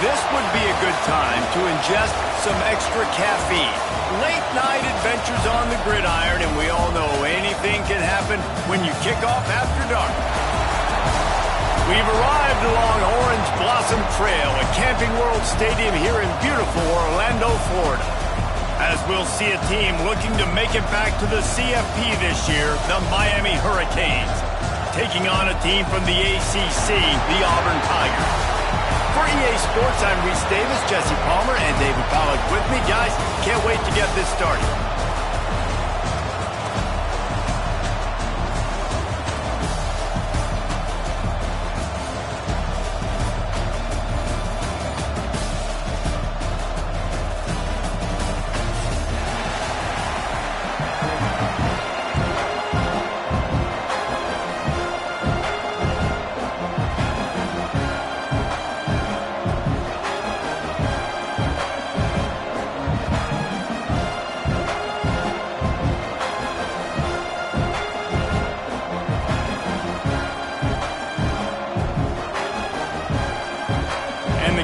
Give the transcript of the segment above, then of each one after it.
This would be a good time to ingest some extra caffeine. Late night adventures on the gridiron, and we all know anything can happen when you kick off after dark. We've arrived along Orange Blossom Trail at Camping World Stadium here in beautiful Orlando, Florida. As we'll see a team looking to make it back to the CFP this year, the Miami Hurricanes, taking on a team from the ACC, the Auburn Tigers. For EA Sports, I'm Reese Davis, Jesse Palmer, and David Pollack with me. Guys, can't wait to get this started.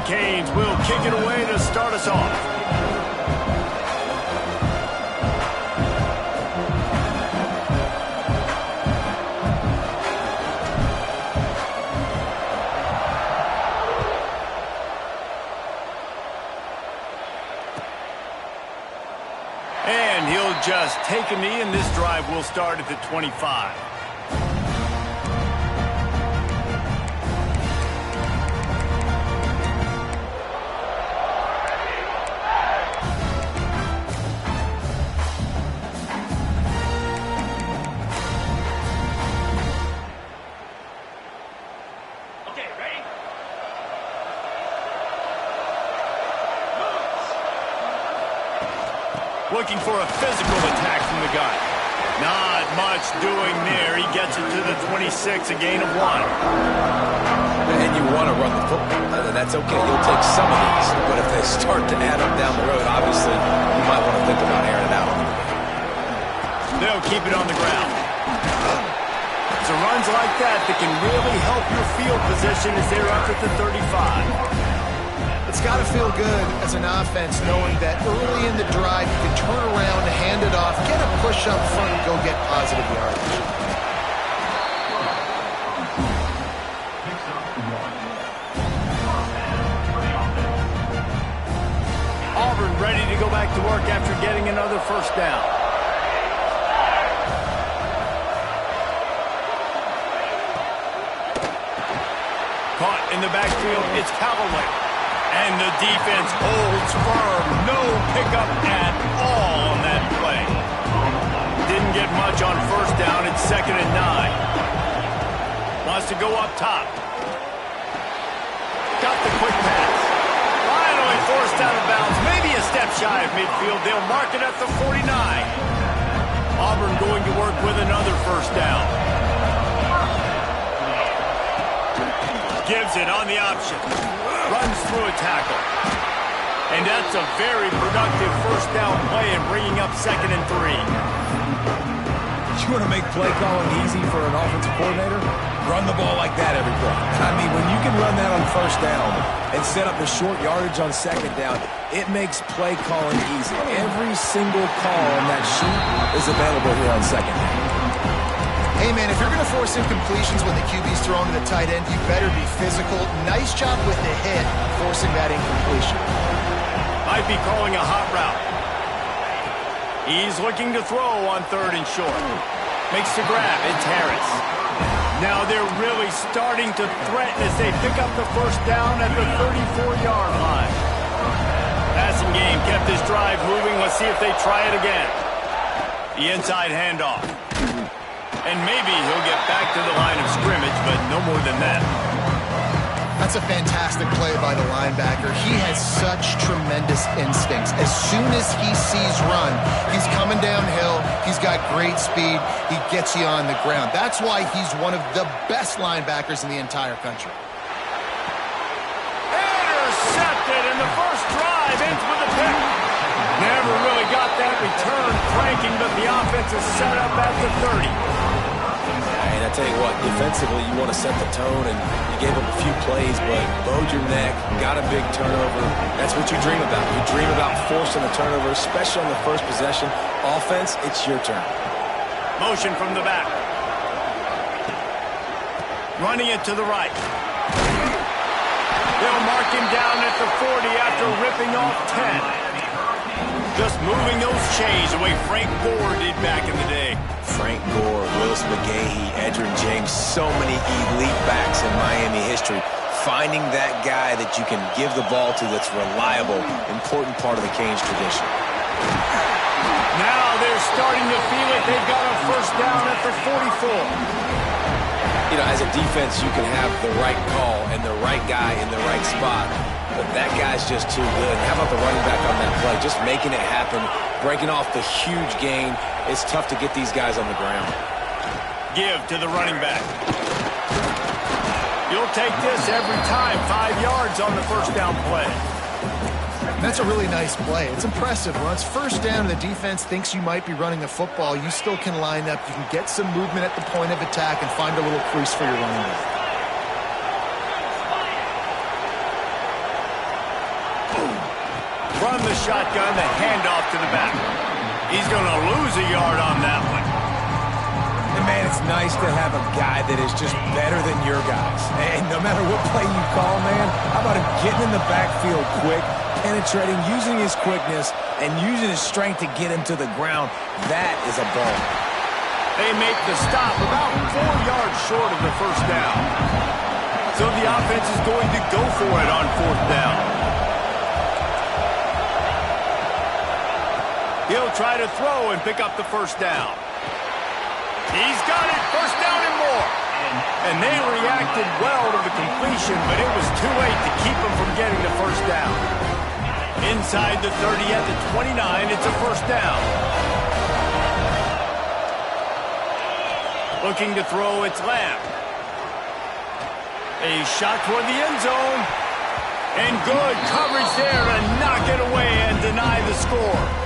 Canes will kick it away to start us off. And he'll just take a knee, and this drive will start at the 25. Looking for a physical attack from the guy. Not much doing there. He gets it to the 26, a gain of 1. And you want to run the football. That's okay. You'll take some of these. But if they start to add up down the road, obviously, you might want to think about airing it out. They'll keep it on the ground. It's runs like that can really help your field position as they're up at the 35. It's got to feel good as an offense knowing that early in the drive you can turn around, hand it off, get a push up front, and go get positive yardage. Auburn ready to go back to work after getting another first down. Caught in the backfield, it's Callaway. And the defense holds firm. No pickup at all on that play. Didn't get much on first down. It's 2nd and 9. Wants to go up top. Got the quick pass. Finally forced out of bounds. Maybe a step shy of midfield. They'll mark it at the 49. Auburn going to work with another first down. Gives it on the option. Runs through a tackle. And that's a very productive first down play and bringing up 2nd and 3. You want to make play calling easy for an offensive coordinator? Run the ball like that every play. I mean, when you can run that on first down and set up the short yardage on 2nd down, it makes play calling easy. Every single call on that sheet is available here on 2nd down. Hey, man, if you're going to force incompletions when the QB's thrown to the tight end, you better be physical. Nice job with the hit, forcing that incompletion. Might be calling a hot route. He's looking to throw on 3rd and short. Makes the grab. It's Harris. Now they're really starting to threaten as they pick up the first down at the 34-yard line. Passing game kept this drive moving. Let's see if they try it again. The inside handoff. And maybe he'll get back to the line of scrimmage, but no more than that. That's a fantastic play by the linebacker. He has such tremendous instincts. As soon as he sees run, he's coming downhill. He's got great speed. He gets you on the ground. That's why he's one of the best linebackers in the entire country. Intercepted, and the first drive ends with a pick. Never really got that return cranking, but the offense is set up at the 30. I tell you what, defensively, you want to set the tone, and you gave up a few plays, but bowed your neck, got a big turnover. That's what you dream about. You dream about forcing a turnover, especially on the first possession. Offense, it's your turn. Motion from the back. Running it to the right. They'll mark him down at the 40 after ripping off 10. Just moving those chains the way Frank Gore did back in the day. Frank Gore, Willis McGahee, Edgerrin James, so many elite backs in Miami history. Finding that guy that you can give the ball to that's reliable, important part of the Canes tradition. Now they're starting to feel it. They've got a first down at the 44. You know, as a defense, you can have the right call and the right guy in the right spot, but that guy's just too good. How about the running back on that play? Just making it happen, breaking off the huge gain. It's tough to get these guys on the ground. Give to the running back. You'll take this every time. 5 yards on the first down play. That's a really nice play. It's impressive. When it's first down and the defense thinks you might be running the football, you still can line up. You can get some movement at the point of attack and find a little crease for your running back. Run the shotgun, the handoff to the back. He's going to lose a yard on that one. And man, it's nice to have a guy that is just better than your guys. And no matter what play you call, man, how about him getting in the backfield quick, penetrating, using his quickness, and using his strength to get him to the ground. That is a ball. They make the stop about 4 yards short of the first down. So the offense is going to go for it on fourth down. He'll try to throw and pick up the first down. He's got it. First down and more. And they reacted well to the completion, but it was too late to keep him from getting the first down. Inside the 30 at the 29, it's a first down. Looking to throw, it's Lamb. A shot toward the end zone. And good coverage there to knock it away and deny the score.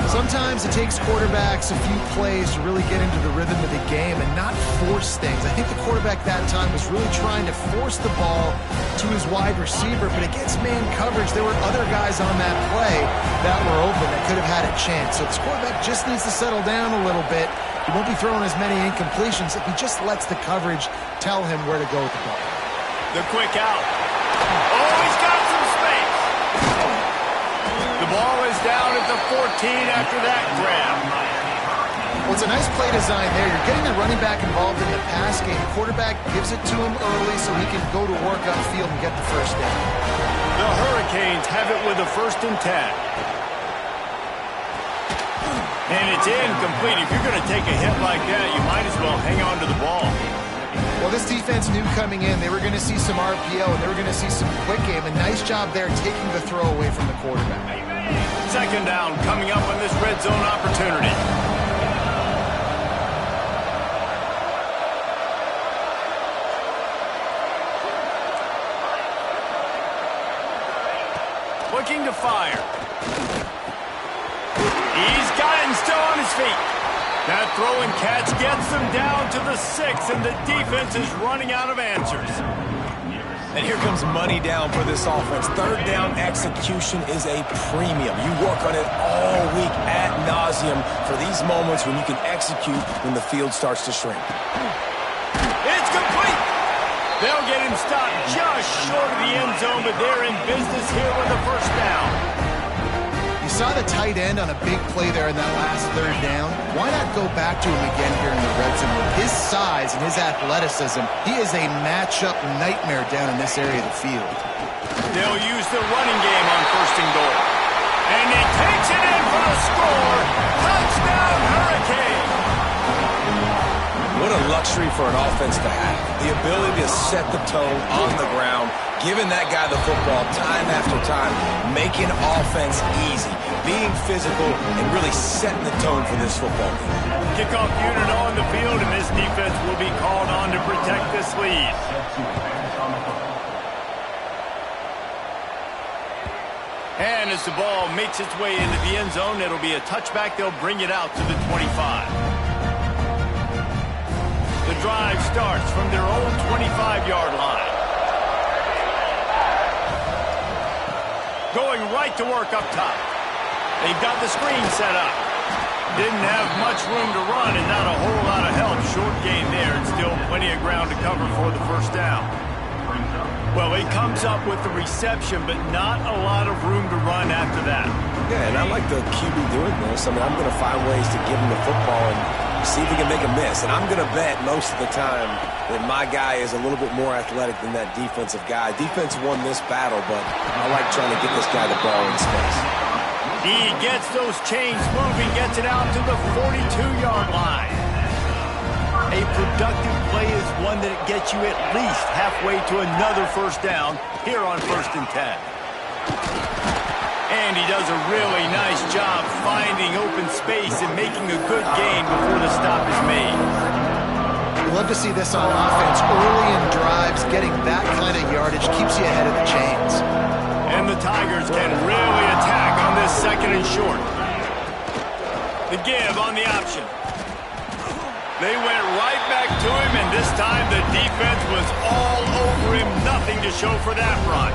Sometimes it takes quarterbacks a few plays to really get into the rhythm of the game and not force things. I think the quarterback that time was really trying to force the ball to his wide receiver, but against man coverage, there were other guys on that play that were open that could have had a chance. So this quarterback just needs to settle down a little bit. He won't be throwing as many incompletions if he just lets the coverage tell him where to go with the ball. The quick out. Oh, he's got some space. The ball is down at the 14 after that grab. Well, it's a nice play design there. You're getting the running back involved in the pass game. The quarterback gives it to him early so he can go to work upfield and get the first down. The Hurricanes have it with a 1st and 10. And it's incomplete. If you're going to take a hit like that, you might as well hang on to the ball. Well, this defense knew coming in they were going to see some RPO and they were going to see some quick game. A nice job there taking the throw away from the quarterback. Second down coming up on this red zone opportunity. Looking to fire. He's got it and still on his feet. That throw and catch gets them down to the 6, and the defense is running out of answers. And here comes money down for this offense. Third down execution is a premium. You work on it all week ad nauseum for these moments when you can execute when the field starts to shrink. It's complete. They'll get him stopped just short of the end zone, but they're in business here with a first down. You saw the tight end on a big play there in that last third down. Why not go back to him again here in the red zone? With his size and his athleticism, he is a matchup nightmare down in this area of the field. They'll use the running game on 1st and goal. And he takes it in for the score. Touchdown, Hurricane. What a luxury for an offense to have. The ability to set the tone on the ground, giving that guy the football time after time, making offense easy, being physical, and really setting the tone for this football game. Kickoff unit on the field, and this defense will be called on to protect this lead. And as the ball makes its way into the end zone, it'll be a touchback. They'll bring it out to the 25. The the drive starts from their own 25-yard line. Going right to work up top. They've got the screen set up. Didn't have much room to run and not a whole lot of help. Short gain there and still plenty of ground to cover for the first down. Well, he comes up with the reception, but not a lot of room to run after that. Yeah, and I like the QB doing this. I mean, I'm going to find ways to give him the football and see if he can make a miss. And I'm going to bet most of the time that my guy is a little bit more athletic than that defensive guy. Defense won this battle, but I like trying to get this guy the ball in space. He gets those chains moving, gets it out to the 42-yard line. A productive play is one that gets you at least halfway to another first down here on 1st and 10. And he does a really nice job finding open space and making a good gain before the stop is made. We love to see this on offense. Early in drives, getting that kind of yardage keeps you ahead of the chains. And the Tigers can really attack on this 2nd and short. The give on the option. They went right back to him, and this time the defense was all over him. Nothing to show for that run.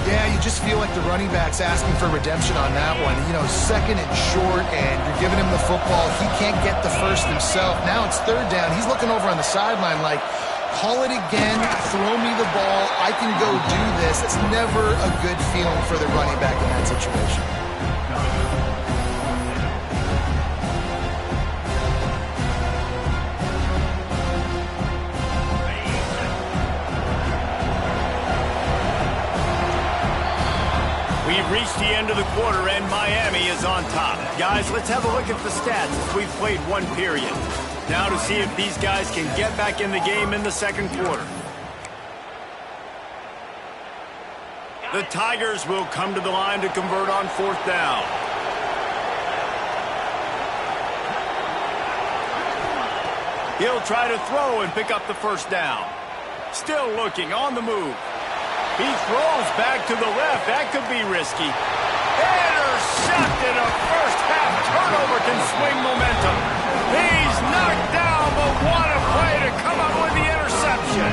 Yeah, you just feel like the running back's asking for redemption on that one. You know, 2nd and short, and you're giving him the football. He can't get the first himself. Now it's 3rd down. He's looking over on the sideline like, call it again, throw me the ball, I can go do this. It's never a good feeling for the running back in that situation. We've reached the end of the quarter, and Miami is on top. Guys, let's have a look at the stats as we've played one period. Now to see if these guys can get back in the game in the 2nd quarter. The Tigers will come to the line to convert on 4th down. He'll try to throw and pick up the first down. Still looking on the move. He throws back to the left. That could be risky. Intercepted. A first-half turnover can swing momentum. He's knocked down, but what a play to come up with the interception.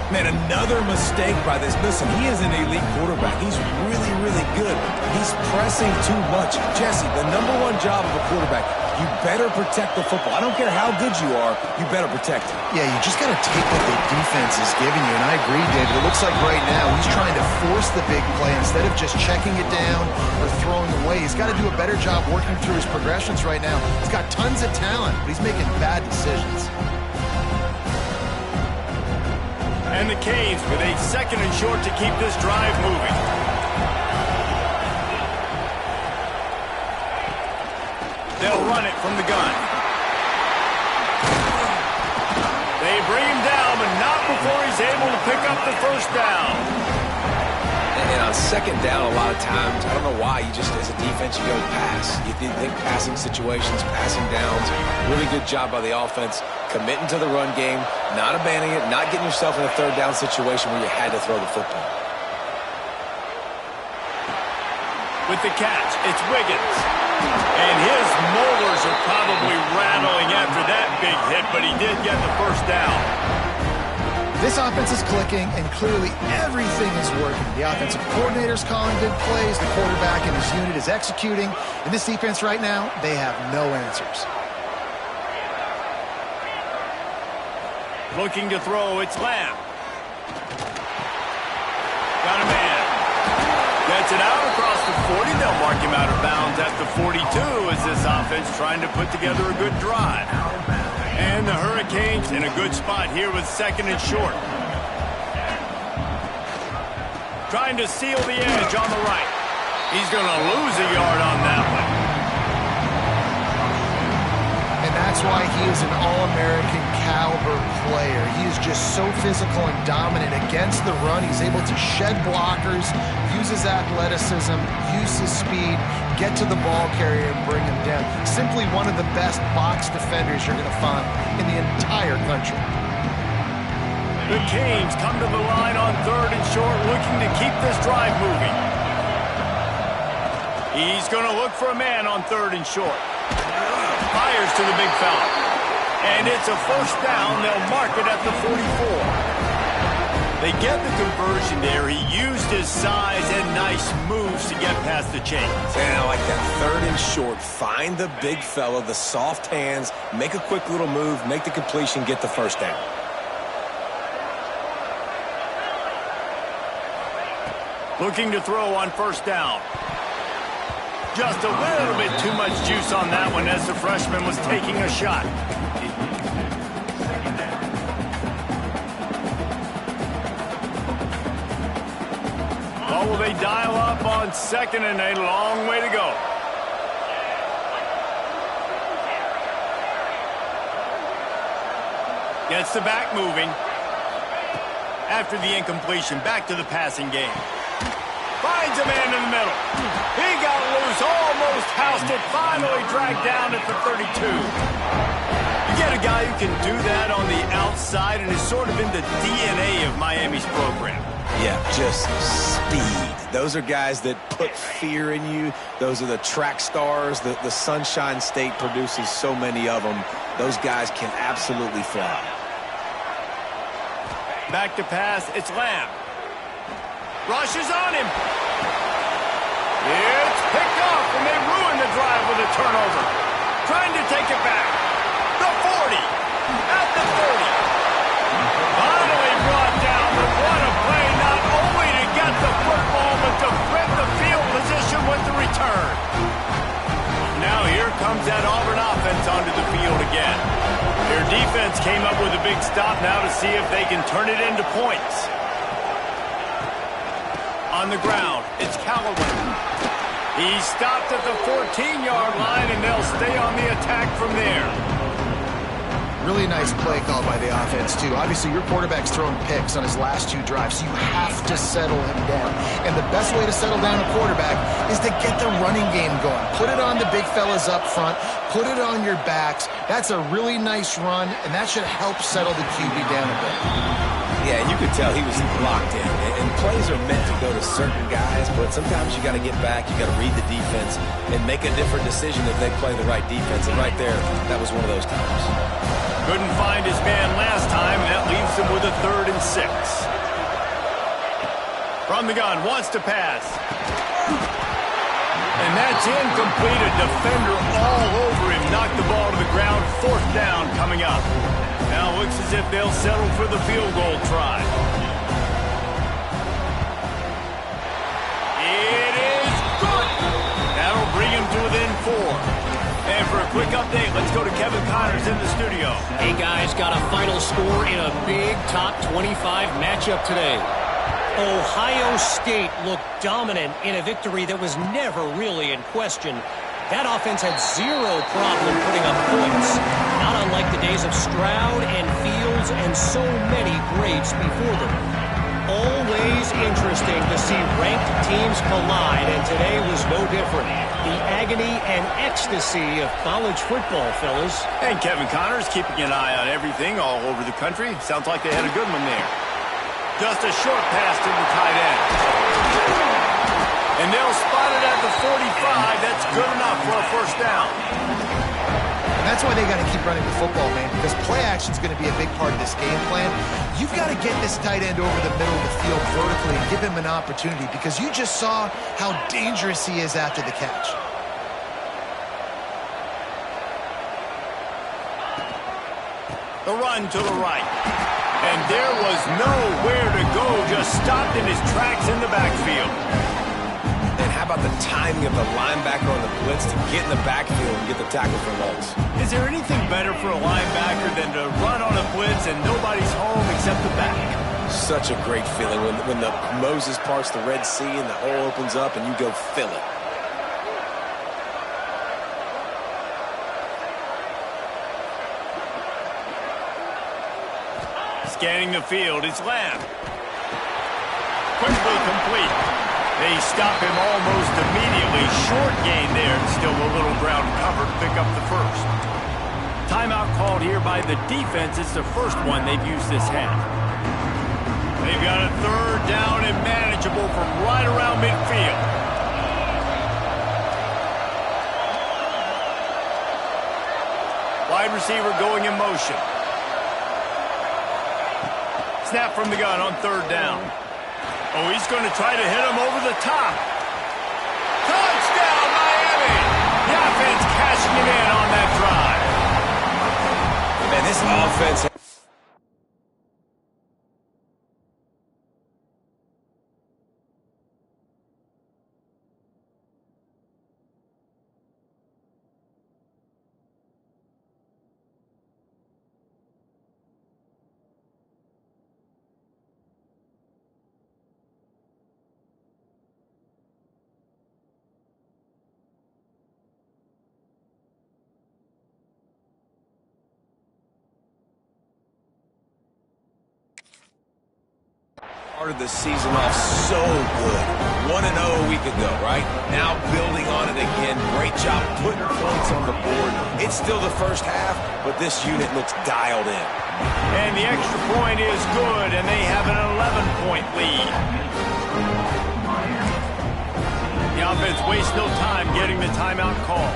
Man, another mistake by this. Listen, he is an elite quarterback. He's really, really good. He's pressing too much. Jesse, the #1 job of a quarterback, you better protect the football. I don't care how good you are, you better protect it. Yeah, you just got to take what the defense is giving you, and I agree, David. It looks like right now he's trying to force the big play instead of just checking it down or throwing away. He's got to do a better job working through his progressions right now. He's got tons of talent, but he's making bad decisions. And the Canes with a 2nd and short to keep this drive moving. They'll run it from the gun. They bring him down, but not before he's able to pick up the first down. And on 2nd down, a lot of times, I don't know why, you just, as a defense, you don't pass. You think passing situations, passing downs. Really good job by the offense, committing to the run game, not abandoning it, not getting yourself in a 3rd down situation where you had to throw the football. With the catch, it's Wiggins. And his molars are probably rattling after that big hit, but he did get the first down. This offense is clicking, and clearly everything is working. The offensive coordinator's calling good plays. The quarterback and his unit is executing. In this defense right now, they have no answers. Looking to throw, it's Lamb. Got a man. Gets it out across the 40. They'll mark him out of bounds at the 42 as this offense trying to put together a good drive. And the Hurricanes in a good spot here with 2nd and short. Trying to seal the edge on the right. He's going to lose a yard on that one. And that's why he is an All-American caliber player. He is just so physical and dominant against the run. He's able to shed blockers, use his athleticism, use his speed, get to the ball carrier and bring him down. Simply one of the best box defenders you're going to find in the entire country. The Canes come to the line on 3rd and short, looking to keep this drive moving. He's going to look for a man on 3rd and short. Fires to the big fella. And it's a first down. They'll mark it at the 44. They get the conversion there. He used his size and nice moves to get past the chains. And I like that 3rd and short. Find the big fella, the soft hands, make a quick little move, make the completion, get the first down. Looking to throw on first down. Just a little bit too much juice on that one as the freshman was taking a shot. Oh, will they dial up on 2nd and a long way to go. Gets the back moving. After the incompletion, back to the passing game. Finds a man in the middle. He got loose, almost housed it, finally dragged down at the 32. You get a guy who can do that on the outside and is sort of in the DNA of Miami's program. Yeah, just speed. Those are guys that put fear in you. Those are the track stars. The Sunshine State produces so many of them. Those guys can absolutely fly. Back to pass, it's Lamb. Rushes on him. It's picked off, and they ruin the drive with a turnover. Trying to take it back. The 40. At the 30. Finally brought down, but what a play, not only to get the football, but to flip the field position with the return. Now here comes that Auburn offense onto the field again. Their defense came up with a big stop now to see if they can turn it into points. On the ground, it's Callaway. He's stopped at the 14-yard line, and they'll stay on the attack from there. Really nice play call by the offense, too. Obviously, your quarterback's throwing picks on his last 2 drives, so you have to settle him down. And the best way to settle down a quarterback is to get the running game going. Put it on the big fellas up front. Put it on your backs. That's a really nice run, and that should help settle the QB down a bit. Yeah, you could tell he was locked in. And plays are meant to go to certain guys, but sometimes you got to get back, you got to read the defense, and make a different decision if they play the right defense. And right there, that was one of those times. Couldn't find his man last time, and that leaves him with a 3rd and 6. From the gun, wants to pass. And that's incomplete. A defender all over him. Knocked the ball to the ground. 4th down coming up. Now it looks as if they'll settle for the field goal try. It is good. That'll bring him to within 4. And for a quick update, let's go to Kevin Connors in the studio. Hey, guys, got a final score in a big top 25 matchup today. Ohio State looked dominant in a victory that was never really in question. That offense had zero problem putting up points, not unlike the days of Stroud and Fields and so many greats before them. Always interesting to see ranked teams collide, and today was no different. The agony and ecstasy of college football, fellas. And Kevin Connors keeping an eye on everything all over the country. Sounds like they had a good one there. Just a short pass to the tight end. And they'll spot it at the 45. That's good enough for a first down. And that's why they got to keep running the football, man, because play action is going to be a big part of this game plan. You've got to get this tight end over the middle of the field vertically and give him an opportunity, because you just saw how dangerous he is after the catch. The run to the right. And there was nowhere to go, just stopped in his tracks in the backfield. And how about the timing of the linebacker on the blitz to get in the backfield and get the tackle for loss? Is there anything better for a linebacker than to run on a blitz and nobody's home except the back? Such a great feeling when the Moses parts the Red Sea and the hole opens up and you go fill it. Scanning the field, it's Lamb. Quickly complete. They stop him almost immediately. Short gain there. Still a little ground covered. Pick up the first. Timeout called here by the defense. It's the first one they've used this half. They've got a 3rd down and manageable from right around midfield. Wide receiver going in motion. Snap from the gun on third down. Oh, he's going to try to hit him over the top. Touchdown, Miami! The offense cashing it in on that drive. Man, this offense... Started the season off so good. 1-0 a week ago, right? Now building on it again. Great job putting points on the board. It's still the first half, but this unit looks dialed in. And the extra point is good, and they have an 11-point lead. The offense wastes no time getting the timeout call.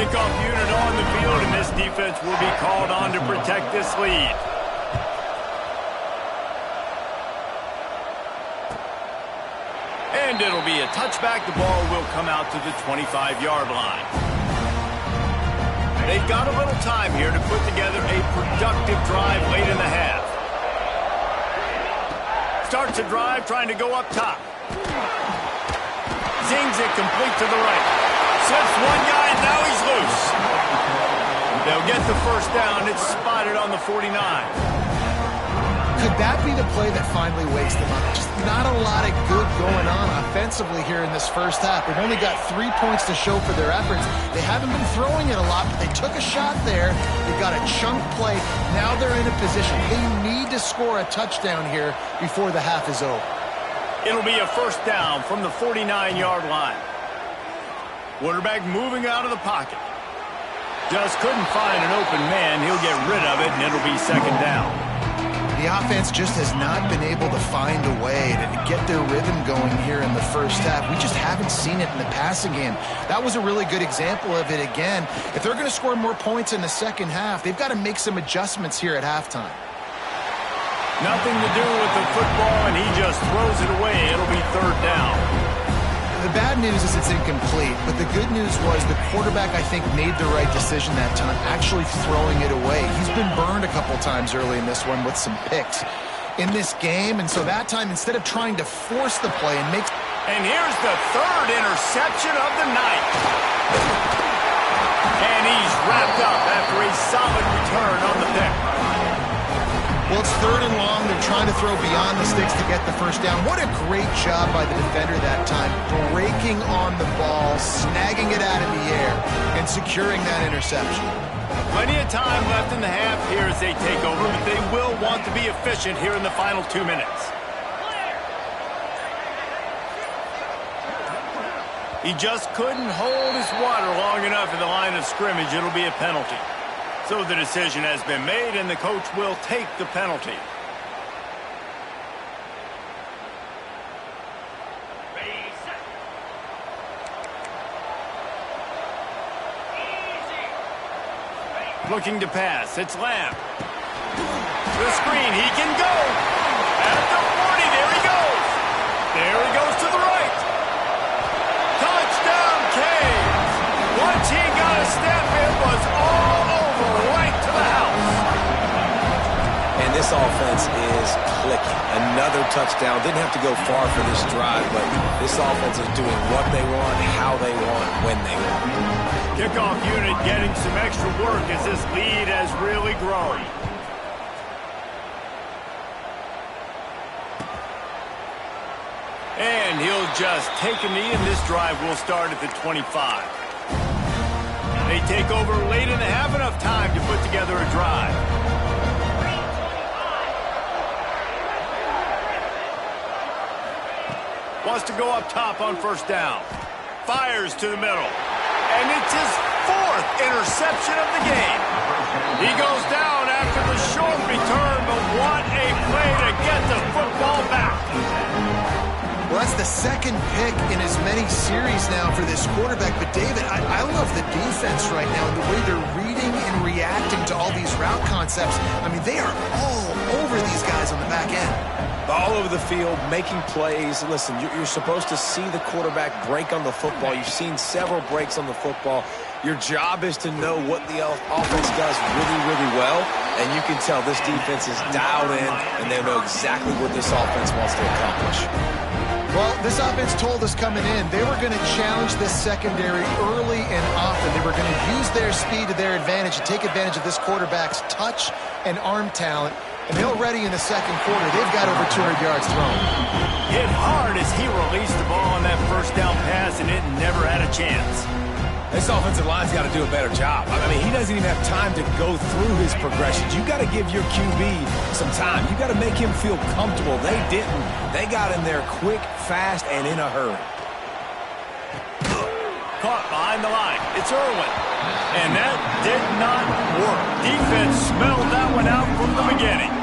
Kickoff unit on the field, and this defense will be called on to protect this lead. And it'll be a touchback. The ball will come out to the 25-yard line. They've got a little time here to put together a productive drive late in the half. Starts a drive trying to go up top. Zings it complete to the right. Slips one guy, and now he's loose. They'll get the first down. It's spotted on the 49. Could that be the play that finally wakes them up? Just not a lot of good going on offensively here in this first half. They've only got 3 points to show for their efforts. They haven't been throwing it a lot, but they took a shot there. They got a chunk play. Now they're in a position. They need to score a touchdown here before the half is over. It'll be a first down from the 49-yard line. Quarterback moving out of the pocket. Just couldn't find an open man. He'll get rid of it, and it'll be second down. The offense just has not been able to find a way to get their rhythm going here in the first half. We just haven't seen it in the passing game. That was a really good example of it again. If they're going to score more points in the second half, they've got to make some adjustments here at halftime. Nothing to do with the football, and he just throws it away. It'll be third down. The bad news is it's incomplete, but the good news was the quarterback, I think, made the right decision that time, actually throwing it away. He's been burned a couple times early in this one with some picks in this game, and so that time, instead of trying to force the play and make... And here's the third interception of the night. And he's wrapped up after a solid return on the pick. Well, it's third and long. They're trying to throw beyond the sticks to get the first down. What a great job by the defender that time, breaking on the ball, snagging it out of the air, and securing that interception. Plenty of time left in the half here as they take over, but they will want to be efficient here in the final 2 minutes. He just couldn't hold his water long enough in the line of scrimmage. It'll be a penalty. So the decision has been made, and the coach will take the penalty. Looking to pass. It's Lamb. The screen. He can go. At the 40. There he goes. There he goes to the right. Touchdown, Canes. Once he got a step, it was all over, right to the house. And this offense is clicking. Another touchdown. Didn't have to go far for this drive, but this offense is doing what they want, how they want, when they want. Kickoff unit getting some extra work as this lead has really grown. And he'll just take a knee, and this drive will start at the 25. They take over late in the half, enough time to put together a drive. Wants to go up top on first down. Fires to the middle. And it's his 4th interception of the game. He goes second pick in as many series now for this quarterback. But, David, I love the defense right now and the way they're reading and reacting to all these route concepts. I mean, they are all over these guys on the back end. All over the field, making plays. Listen, you're supposed to see the quarterback break on the football. You've seen several breaks on the football. Your job is to know what the offense does really, really well, and you can tell this defense is dialed in, and they know exactly what this offense wants to accomplish. Well, this offense told us coming in they were going to challenge this secondary early and often. They were going to use their speed to their advantage and take advantage of this quarterback's touch and arm talent. And already in the second quarter, they've got over 200 yards thrown. Hit hard as he released the ball on that first down pass, and it never had a chance. This offensive line's got to do a better job. I mean, he doesn't even have time to go through his progressions. You got to give your QB some time. You got to make him feel comfortable. They didn't. They got in there quick, fast, and in a hurry. Caught behind the line. It's Irwin. And that did not work. Defense smelled that one out from the beginning.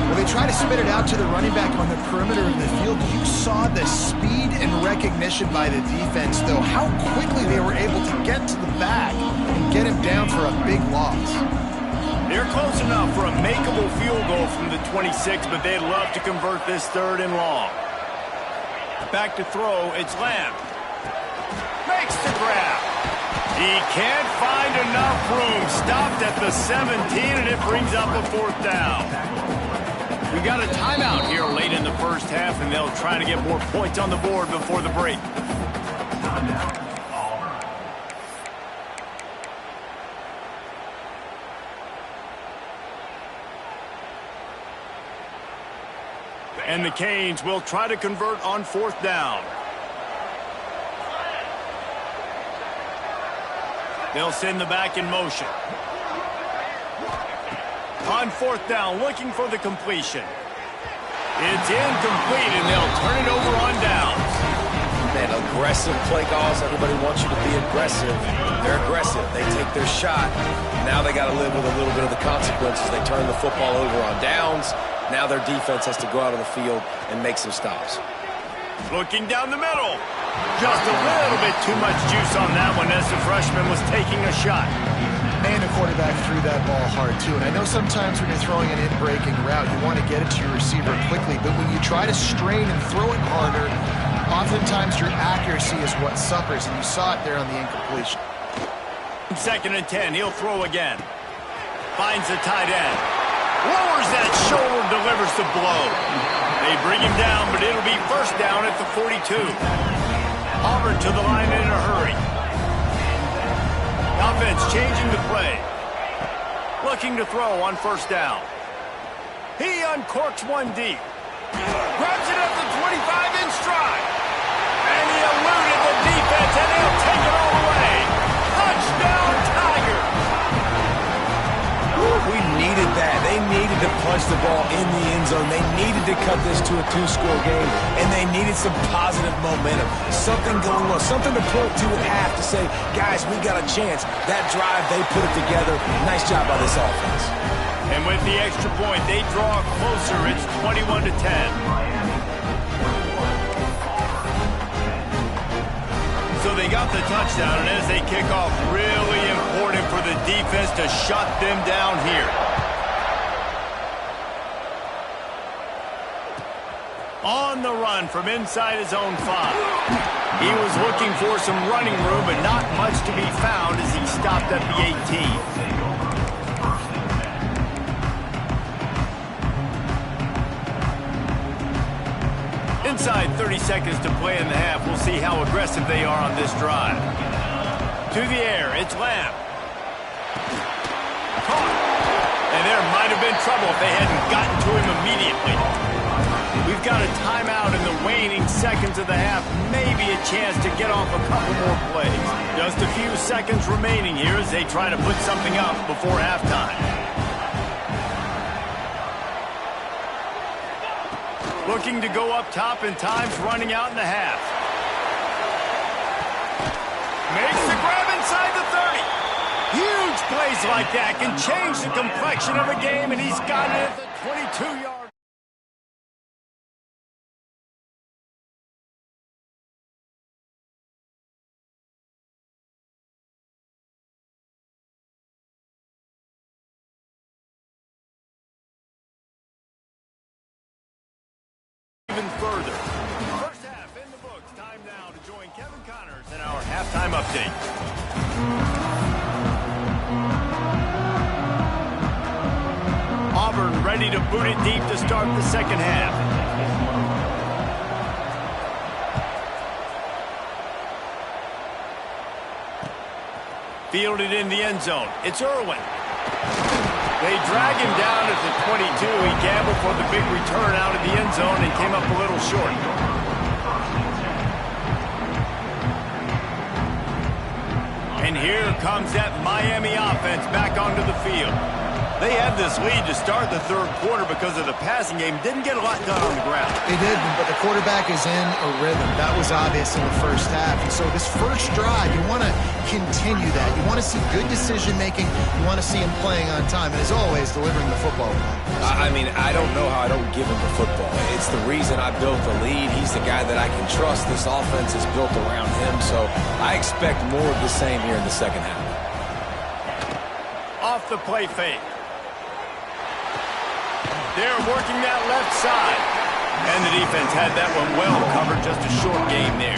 Well, they try to spit it out to the running back on the perimeter of the field. You saw the speed and recognition by the defense, though, how quickly they were able to get to the back and get him down for a big loss. They're close enough for a makeable field goal from the 26, but they'd love to convert this 3rd and long. Back to throw, it's Lamb. Makes the grab. He can't find enough room. Stopped at the 17, and it brings up a 4th down. We got a timeout here late in the first half, and they'll try to get more points on the board before the break. And the Canes will try to convert on 4th down. They'll send the back in motion. On 4th down, looking for the completion. It's incomplete, and they'll turn it over on downs. Man, aggressive play calls. Everybody wants you to be aggressive. They're aggressive. They take their shot. Now they got to live with a little bit of the consequences. They turn the football over on downs. Now their defense has to go out on the field and make some stops. Looking down the middle. Just a little bit too much juice on that one as the freshman was taking a shot. And the quarterback threw that ball hard, too. And I know sometimes when you're throwing an in-breaking route, you want to get it to your receiver quickly. But when you try to strain and throw it harder, oftentimes your accuracy is what suffers. And you saw it there on the incompletion. 2nd and 10. He'll throw again. Finds the tight end. Lowers that shoulder, delivers the blow. They bring him down, but it'll be 1st down at the 42. Auburn to the line in a hurry. Offense changing the play. Looking to throw on 1st down. He uncorks one deep. Grabs it at the 25 in stride. And he eluded the defense, and he'll take it all the way. Touchdown, Tigers. We needed that. They needed to punch the ball in the end zone. They needed to cut this to a 2-score game, and they needed some positive momentum. Something going on, something to point to at half to say, guys, we got a chance. That drive, they put it together. Nice job by this offense. And with the extra point, they draw closer. It's 21-10. So they got the touchdown, and as they kick off, really important for the defense to shut them down here. On the run from inside his own 5. He was looking for some running room, but not much to be found as he stopped at the 18. Inside 30 seconds to play in the half. We'll see how aggressive they are on this drive. To the air, it's Lamb. Caught. And there might have been trouble if they hadn't gotten to him immediately. We've got a timeout in the waning seconds of the half. Maybe a chance to get off a couple more plays. Just a few seconds remaining here as they try to put something up before halftime. Looking to go up top, and time's running out in the half. Makes the grab inside the 30. Huge plays like that can change the complexion of a game, and he's got it at the 22-yard even further. First half in the books. Time now to join Kevin Connors in our halftime update. Auburn ready to boot it deep to start the second half. Fielded in the end zone. It's Irwin. They drag him down at the 22. He gambled for the big return out of the end zone and came up a little short. And here comes that Miami offense back onto the field. They had this lead to start the third quarter because of the passing game. Didn't get a lot done on the ground. They didn't, but the quarterback is in a rhythm. That was obvious in the first half. And so this first drive, you want to continue that. You want to see good decision-making. You want to see him playing on time. And as always, delivering the football. I mean, I don't know how I don't give him the football. It's the reason I built the lead. He's the guy that I can trust. This offense is built around him. So I expect more of the same here in the second half. Off the play fake. They're working that left side. And the defense had that one well covered. Just a short game there.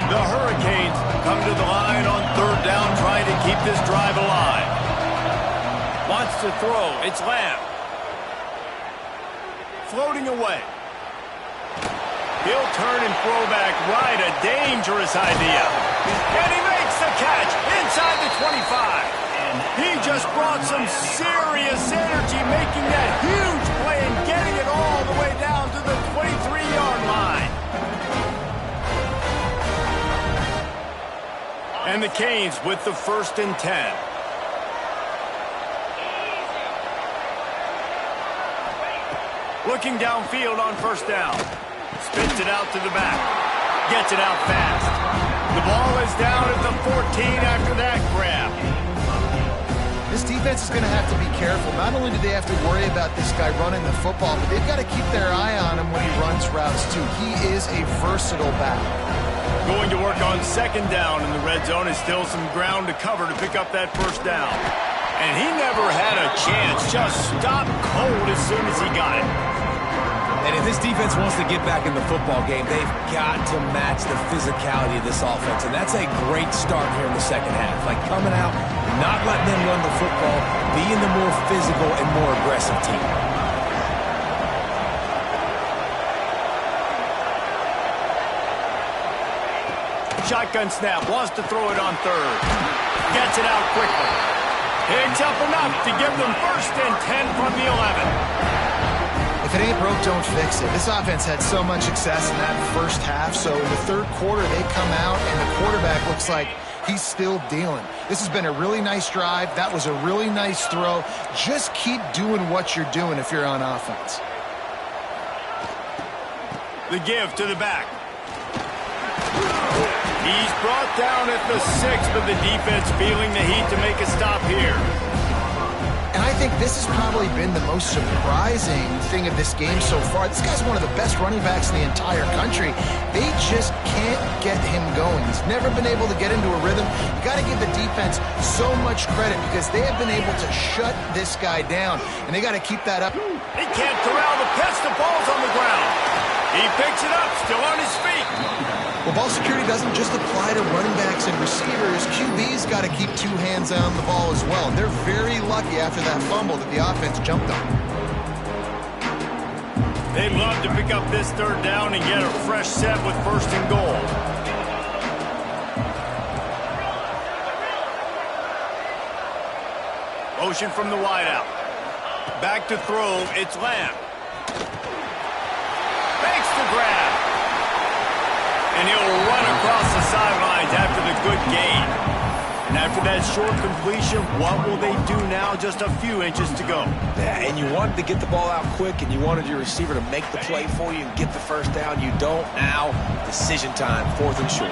The Hurricanes come to the line on third down, trying to keep this drive alive. Wants to throw. It's Lamb. Floating away. He'll turn and throw back right. A dangerous idea. And he makes the catch inside the 25. He just brought some serious energy, making that huge play and getting it all the way down to the 23-yard line. And the Canes with the 1st and 10. Looking downfield on first down. Spins it out to the back. Gets it out fast. The ball is down at the 14 after that grab. This defense is going to have to be careful. Not only do they have to worry about this guy running the football, but they've got to keep their eye on him when he runs routes, too. He is a versatile back. Going to work on second down in the red zone. Is still some ground to cover to pick up that first down. And he never had a chance. Just stopped cold as soon as he got it. And if this defense wants to get back in the football game, they've got to match the physicality of this offense. And that's a great start here in the second half. Like coming out, not letting them run the football, being the more physical and more aggressive team. Shotgun snap, wants to throw it on third. Gets it out quickly. Picks up enough to give them 1st and 10 from the 11. If it ain't broke, don't fix it. This offense had so much success in that first half, so in the third quarter they come out and the quarterback looks like he's still dealing. This has been a really nice drive. That was a really nice throw. Just keep doing what you're doing if you're on offense. The give to the back. He's brought down at the 6, but the defense feeling the heat to make a stop here. And I think this has probably been the most surprising thing of this game so far. This guy's one of the best running backs in the entire country. They just can't get him going. He's never been able to get into a rhythm. You got to give the defense so much credit because they have been able to shut this guy down, and they got to keep that up. He can't corral the pitch. The ball's on the ground. He picks it up, still on his feet. Well, ball security doesn't just apply to running backs and receivers. QB's got to keep 2 hands on the ball as well. And they're very lucky after that fumble that the offense jumped on. They'd love to pick up this third down and get a fresh set with 1st and goal. Motion from the wideout. Back to throw. It's Lamb. Makes the grab. And he'll run across the sidelines after the good gain. And after that short completion, what will they do now? Just a few inches to go. Yeah, and you wanted to get the ball out quick, and you wanted your receiver to make the play for you and get the first down. You don't now. Decision time, 4th and short.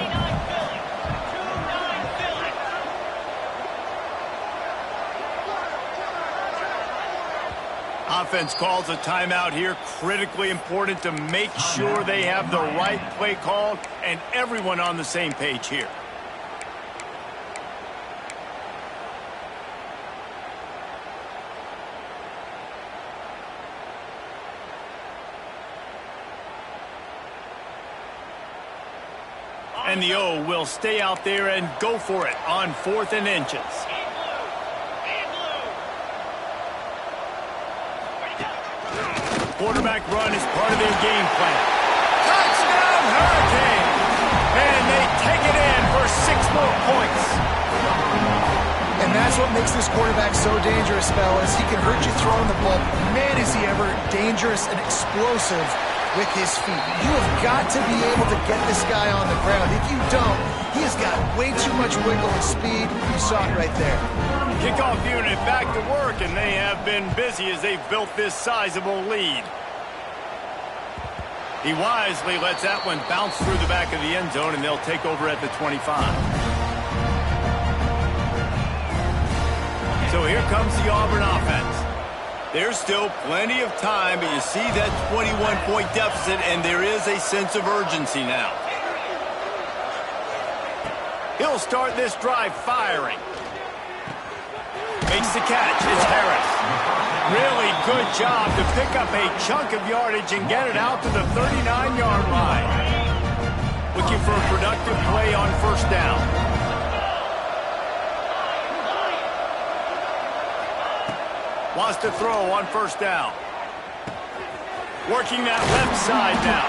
Offense calls a timeout here. Critically important to make sure they have the right play called and everyone on the same page here. And the O will stay out there and go for it on 4th and inches. Quarterback run is part of their game plan. Touchdown, Hurricane! And they take it in for 6 more points. And that's what makes this quarterback so dangerous, fellas. He can hurt you throwing the ball. Man, is he ever dangerous and explosive with his feet. You have got to be able to get this guy on the ground. If you don't, he has got way too much wiggle and speed. You saw it right there. Kickoff unit back to work, and they have been busy as they've built this sizable lead. He wisely lets that one bounce through the back of the end zone, and they'll take over at the 25. So here comes the Auburn offense. There's still plenty of time, but you see that 21-point deficit, and there is a sense of urgency now. He'll start this drive firing. Makes the catch. It's Harris. Really good job to pick up a chunk of yardage and get it out to the 39-yard line. Looking for a productive play on 1st down. Wants to throw on 1st down. Working that left side now.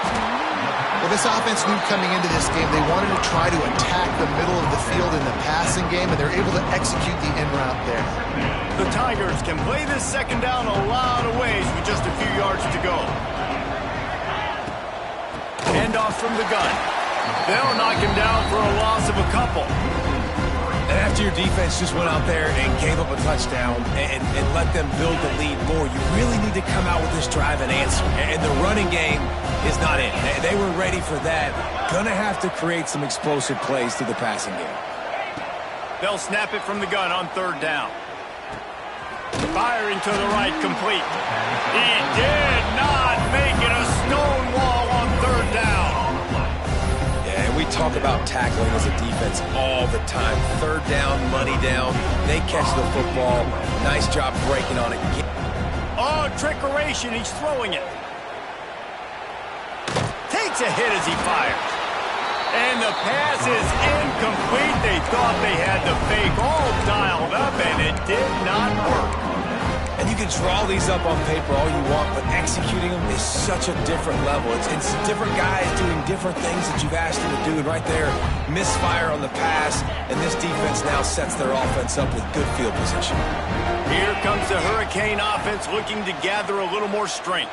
Well, this offense knew coming into this game they wanted to try to attack the middle of the field in the passing game, and they're able to execute the in route there. The Tigers can play this 2nd down a lot of ways with just a few yards to go. Handoff from the gun. They'll knock him down for a loss of a couple. And after your defense just went out there and gave up a touchdown and let them build the lead more, you really need to come out with this drive and answer. And the running game is not in. They were ready for that. Gonna have to create some explosive plays through the passing game. They'll snap it from the gun on 3rd down. Firing to the right, complete. He did not make it a stone wall on 3rd down. Yeah, and we talk about tackling as a defense all the time. 3rd down, money down. They catch the football. Nice job breaking on it. Oh, trickeration. He's throwing it. Takes a hit as he fires. And the pass is incomplete. They thought they had the fake all dialed up, and it did not work. And you can draw these up on paper all you want, but executing them is such a different level. It's different guys doing different things that you've asked them to do. And right there, misfire on the pass, and this defense now sets their offense up with good field position. Here comes the Hurricane offense looking to gather a little more strength.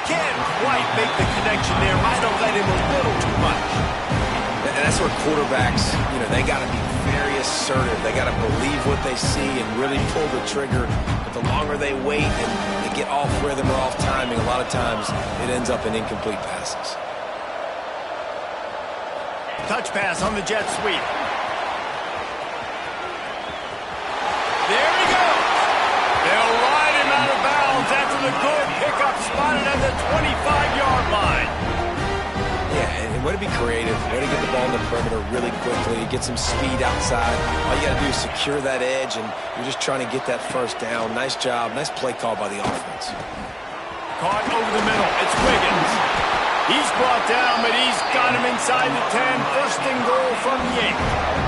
Can't quite make the connection there. Might have let him a little too much. And that's where quarterbacks, they got to be very assertive. They got to believe what they see and really pull the trigger. But the longer they wait and they get off rhythm or off timing, a lot of times it ends up in incomplete passes. Touch pass on the jet sweep. There he goes. They'll ride him out of bounds after the good pickup spotted at the 25-yard line. Yeah, and way to be creative, way to get the ball in the perimeter really quickly, get some speed outside. All you got to do is secure that edge, and you're just trying to get that 1st down. Nice job, nice play call by the offense. Caught over the middle, it's Wiggins. He's brought down, but he's got him inside the 10, 1st and goal from the 8.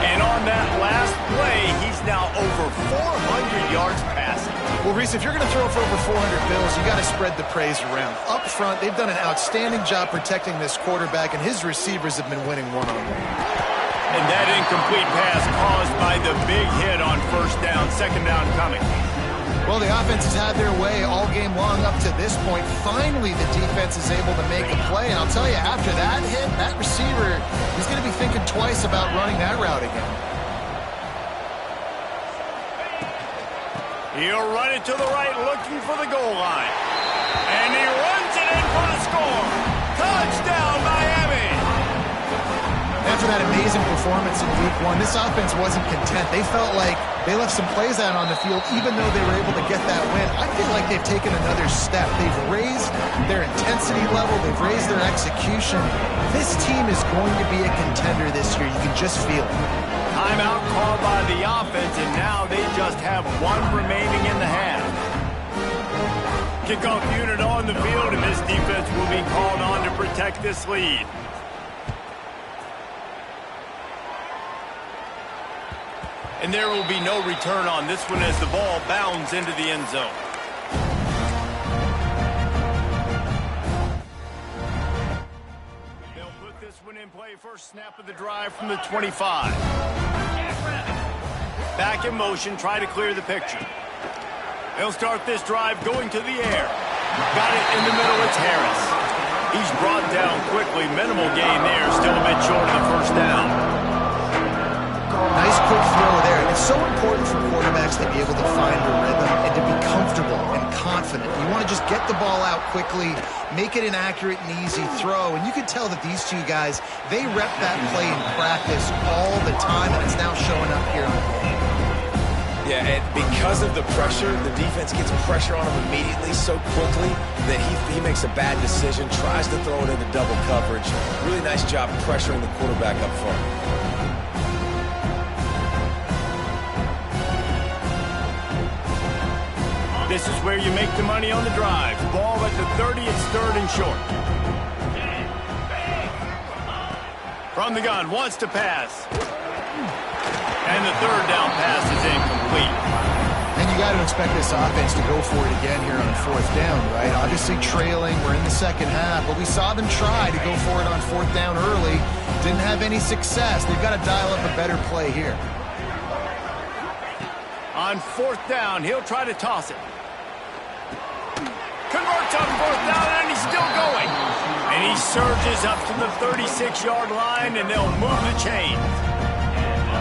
And on that last play, he's now over 400 yards passing. Well, Reese, if you're going to throw for over 400 bills, you got to spread the praise around. Up front, they've done an outstanding job protecting this quarterback, and his receivers have been winning one-on-one. And that incomplete pass caused by the big hit on 1st down, 2nd down coming. Well, the offense has had their way all game long up to this point. Finally, the defense is able to make a play. And I'll tell you, after that hit, that receiver, he's going to be thinking twice about running that route again. He'll run it to the right, looking for the goal line. And he runs it in for the score. Touchdown, Miami! After that amazing performance in Week 1, this offense wasn't content. They felt like they left some plays out on the field, even though they were able to get that win. I feel like they've taken another step. They've raised their intensity level. They've raised their execution. This team is going to be a contender this year. You can just feel it. Timeout called by the offense, and now they just have one remaining in the half. Kickoff unit on the field, and this defense will be called on to protect this lead. And there will be no return on this one as the ball bounds into the end zone. They'll put this one in play. First snap of the drive from the 25. Back in motion, try to clear the picture. They'll start this drive going to the air. Got it in the middle, it's Harris. He's brought down quickly, minimal gain there, still a bit short of the first down. Nice quick throw there. It's so important for quarterbacks to be able to find a rhythm and to be comfortable and confident. You want to just get the ball out quickly, make it an accurate and easy throw. And you can tell that these two guys, they rep that play in practice all the time, and it's now showing up here on the game. Yeah, and because of the pressure, the defense gets pressure on him immediately so quickly that he makes a bad decision, tries to throw it into double coverage. Really nice job pressuring the quarterback up front. This is where you make the money on the drive. Ball at the 30, it's third and short. From the gun, wants to pass. And the third down pass is incomplete. And you got to expect this offense to go for it again here on fourth down, right? Obviously trailing, we're in the second half, but we saw them try to go for it on fourth down early. Didn't have any success. They've got to dial up a better play here. On fourth down, he'll try to toss it. Converts on fourth down, and he's still going. And he surges up to the 36-yard line, and they'll move the chain.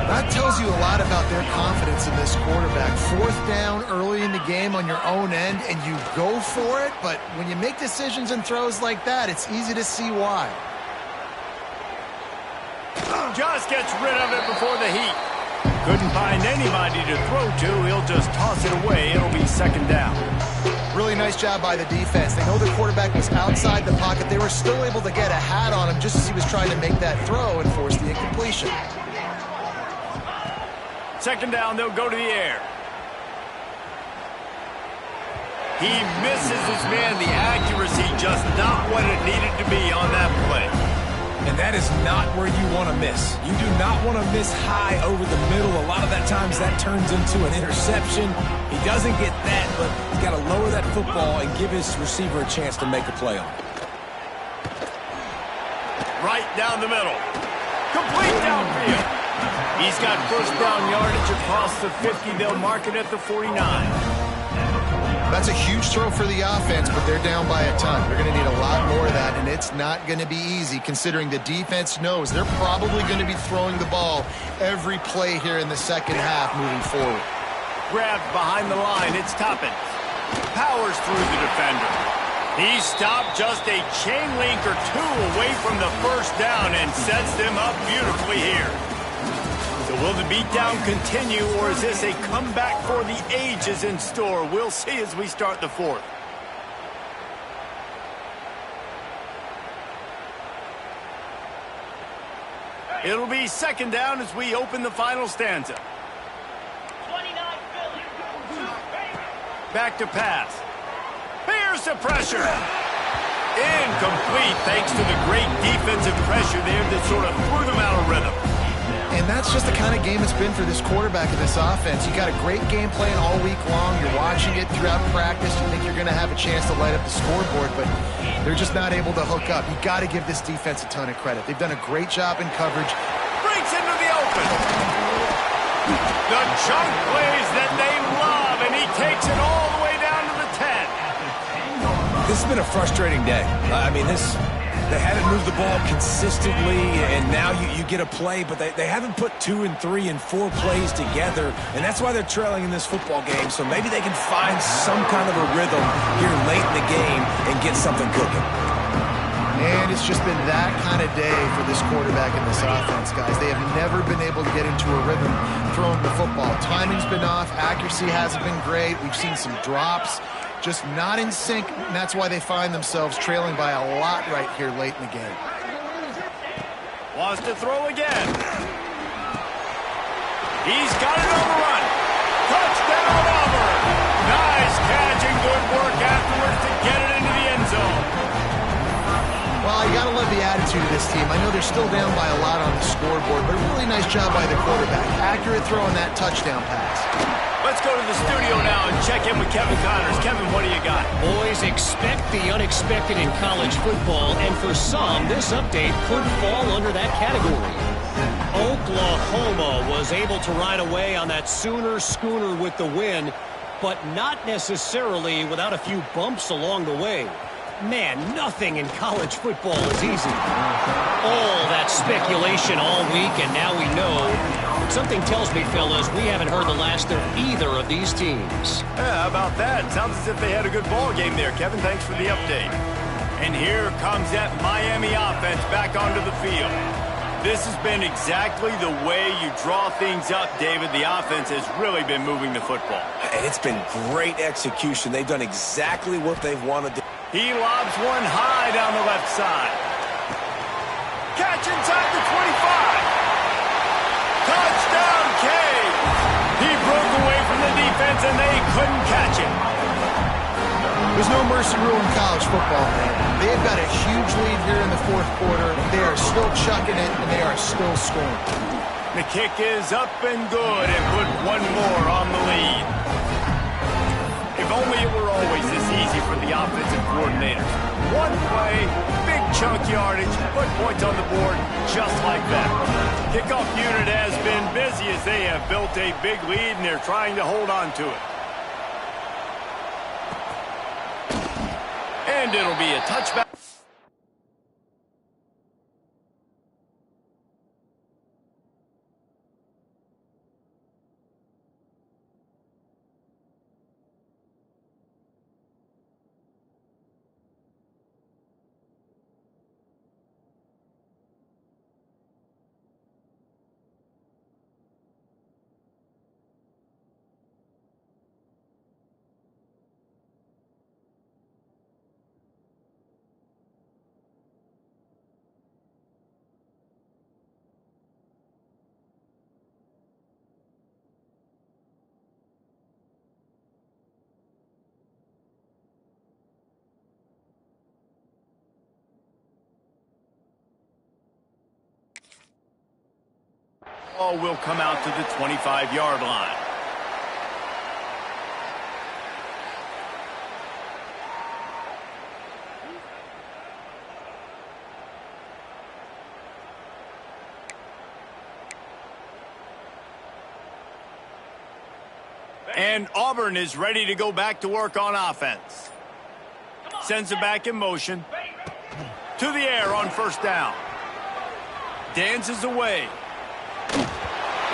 That tells you a lot about their confidence in this quarterback. Fourth down early in the game on your own end, and you go for it, but when you make decisions and throws like that, it's easy to see why. Just gets rid of it before the heat. Couldn't find anybody to throw to. He'll just toss it away. It'll be second down. Really nice job by the defense. They know the quarterback was outside the pocket. They were still able to get a hat on him just as he was trying to make that throw and force the incompletion. Second down, they'll go to the air. He misses his man. The accuracy just not what it needed to be on that play. And that is not where you want to miss. You do not want to miss high over the middle. A lot of that times that turns into an interception. He doesn't get that, but he's got to lower that football and give his receiver a chance to make a play on it. Right down the middle. Complete downfield. He's got first down yardage across the 50. They'll mark it at the 49. That's a huge throw for the offense, but they're down by a ton. They're going to need a lot more of that, and it's not going to be easy considering the defense knows they're probably going to be throwing the ball every play here in the second half moving forward. Grabbed behind the line. It's Toppin. Powers through the defender. He stopped just a chain link or two away from the first down and sets them up beautifully here. So will the beatdown continue, or is this a comeback for the ages in store? We'll see as we start the fourth. It'll be second down as we open the final stanza. Back to pass. Here's the pressure. Incomplete thanks to the great defensive pressure there that sort of threw them out of rhythm. And that's just the kind of game it's been for this quarterback of this offense. You got a great game plan all week long. You're watching it throughout practice. You think you're going to have a chance to light up the scoreboard, but they're just not able to hook up. You got to give this defense a ton of credit. They've done a great job in coverage. Breaks into the open. The chunk plays that they love, and he takes it all the way down to the 10. This has been a frustrating day. They haven't moved the ball consistently, and now you get a play, but they haven't put 2 and 3 and 4 plays together, and that's why they're trailing in this football game. So maybe they can find some kind of a rhythm here late in the game and get something cooking. And it's just been that kind of day for this quarterback and this offense, guys. They have never been able to get into a rhythm throwing the football. Timing's been off. Accuracy hasn't been great. We've seen some drops. Just not in sync, and that's why they find themselves trailing by a lot right here late in the game. Wants to throw again. He's got it on the run. Touchdown, Auburn. Nice catch and good work afterward attitude of this team. I know they're still down by a lot on the scoreboard, but a really nice job by the quarterback. Accurate throw on that touchdown pass. Let's go to the studio now and check in with Kevin Connors. Kevin, what do you got? Boys, expect the unexpected in college football, and for some, this update could fall under that category. Oklahoma was able to ride away on that Sooner schooner with the win, but not necessarily without a few bumps along the way. Man, nothing in college football is easy. All that speculation all week, and now we know. Something tells me, fellas, we haven't heard the last of either of these teams. Yeah, how about that? Sounds as if they had a good ball game there. Kevin, thanks for the update. And here comes that Miami offense back onto the field. This has been exactly the way you draw things up, David. The offense has really been moving the football. And it's been great execution. They've done exactly what they've wanted to. He lobs one high down the left side. Catch inside the 25. Touchdown, Cade. He broke away from the defense, and they couldn't catch him. There's no mercy rule in college football, man. They've got a huge lead here in the fourth quarter. They are still chucking it, and they are still scoring. The kick is up and good, and put one more on the lead. If only it were always this easy for the offensive coordinators. One play, big chunk yardage, put points on the board just like that. Kickoff unit has been busy as they have built a big lead, and they're trying to hold on to it. And it'll be a touchback. Ball will come out to the 25-yard line. And Auburn is ready to go back to work on offense. Sends it back in motion. To the air on first down. Dances away.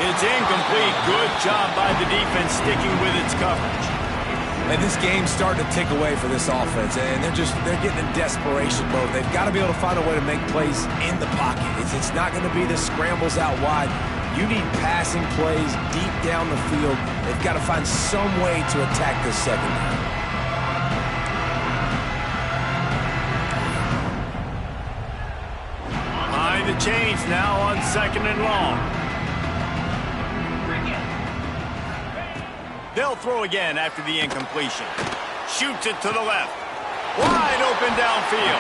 It's incomplete. Good job by the defense sticking with its coverage. And this game's starting to tick away for this offense, and they're getting in desperation mode. They've got to be able to find a way to make plays in the pocket. It's not going to be the scrambles out wide. You need passing plays deep down the field. They've got to find some way to attack this secondary. Behind the chains now on second and long. They'll throw again after the incompletion. Shoots it to the left. Wide open downfield.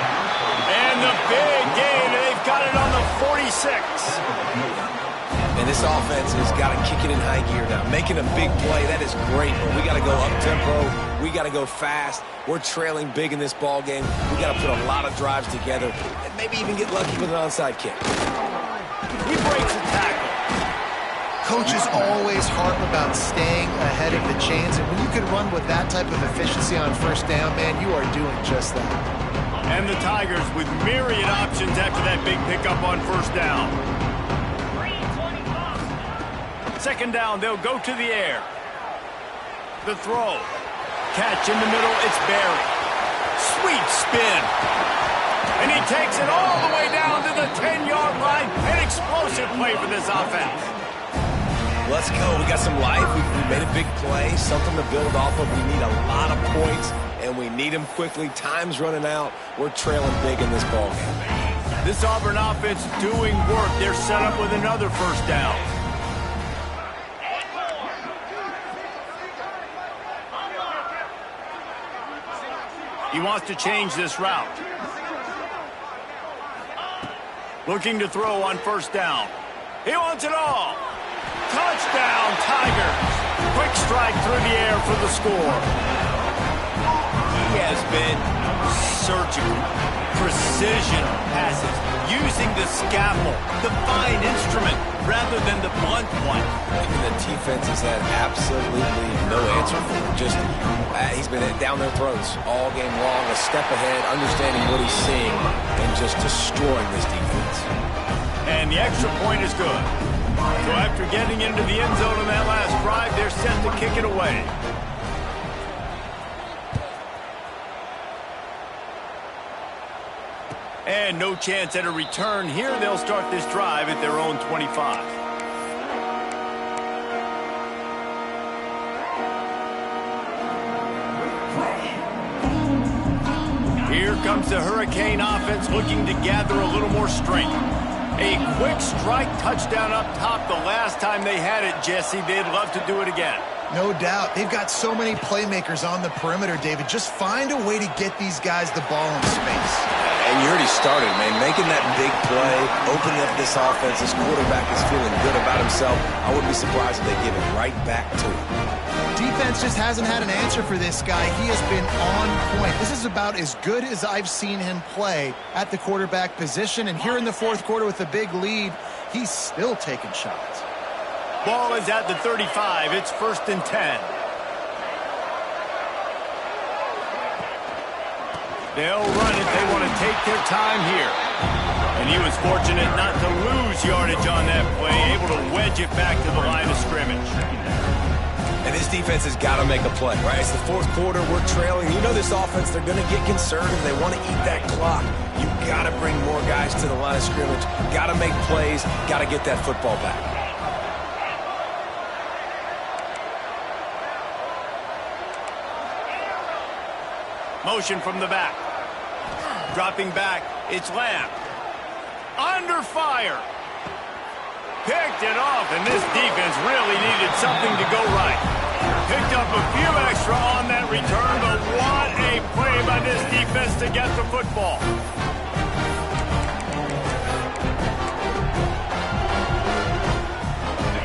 And the big gain. They've got it on the 46. And this offense has got to kick it in high gear now. Making a big play, that is great, but we got to go up-tempo. We got to go fast. We're trailing big in this ball game. We got to put a lot of drives together and maybe even get lucky with an onside kick. He breaks the tackle. Coaches always harp about staying ahead of the chains, and when you can run with that type of efficiency on first down, man, you are doing just that. And the Tigers with myriad options after that big pickup on first down. Second down, they'll go to the air. The throw. Catch in the middle, it's Barry. Sweet spin. And he takes it all the way down to the 10-yard line. An explosive play for this offense. Let's go. We got some life. We made a big play, something to build off of. We need a lot of points, and we need them quickly. Time's running out. We're trailing big in this ball game. This Auburn offense doing work. They're set up with another first down. He wants to change this route. Looking to throw on first down. He wants it all. Touchdown, Tigers. Quick strike through the air for the score. He has been surgical. Precision passes. Using the scalpel, the fine instrument, rather than the blunt one. And the defense has had absolutely no answer for him. Just, he's been down their throats all game long, a step ahead, understanding what he's seeing, and just destroying this defense. And the extra point is good. So after getting into the end zone on that last drive, they're set to kick it away. And no chance at a return here. They'll start this drive at their own 25. Here comes the Hurricane offense looking to gather a little more strength. A quick strike touchdown up top the last time they had it, Jesse. They'd love to do it again. No doubt. They've got so many playmakers on the perimeter, David. Just find a way to get these guys the ball in space. And you already started, man, making that big play, opening up this offense. This quarterback is feeling good about himself. I wouldn't be surprised if they give it right back to him. Defense just hasn't had an answer for this guy. He has been on point. This is about as good as I've seen him play at the quarterback position. And here in the fourth quarter with a big lead, he's still taking shots. Ball is at the 35. It's 1st and 10. They'll run it. They want to take their time here. And he was fortunate not to lose yardage on that play, able to wedge it back to the line of scrimmage. And this defense has got to make a play, right? It's the fourth quarter. We're trailing. You know this offense, they're going to get conservative. They want to eat that clock. You got to bring more guys to the line of scrimmage. Got to make plays. Got to get that football back. Motion from the back. Dropping back, it's Lamb. Under fire. Picked it off, and this defense really needed something to go right. Picked up a few extra on that return, but what a play by this defense to get the football.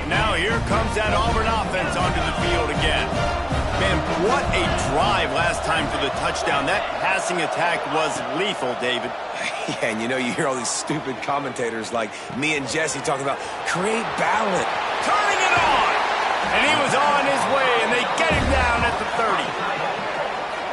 Now here comes that Auburn offense onto the field again. Man, what a drive last time for the touchdown. That passing attack was lethal, David. Yeah, and you know, you hear all these stupid commentators like me and Jesse talking about create balance. Turning it on! And he was on his way, and they get him down at the 30.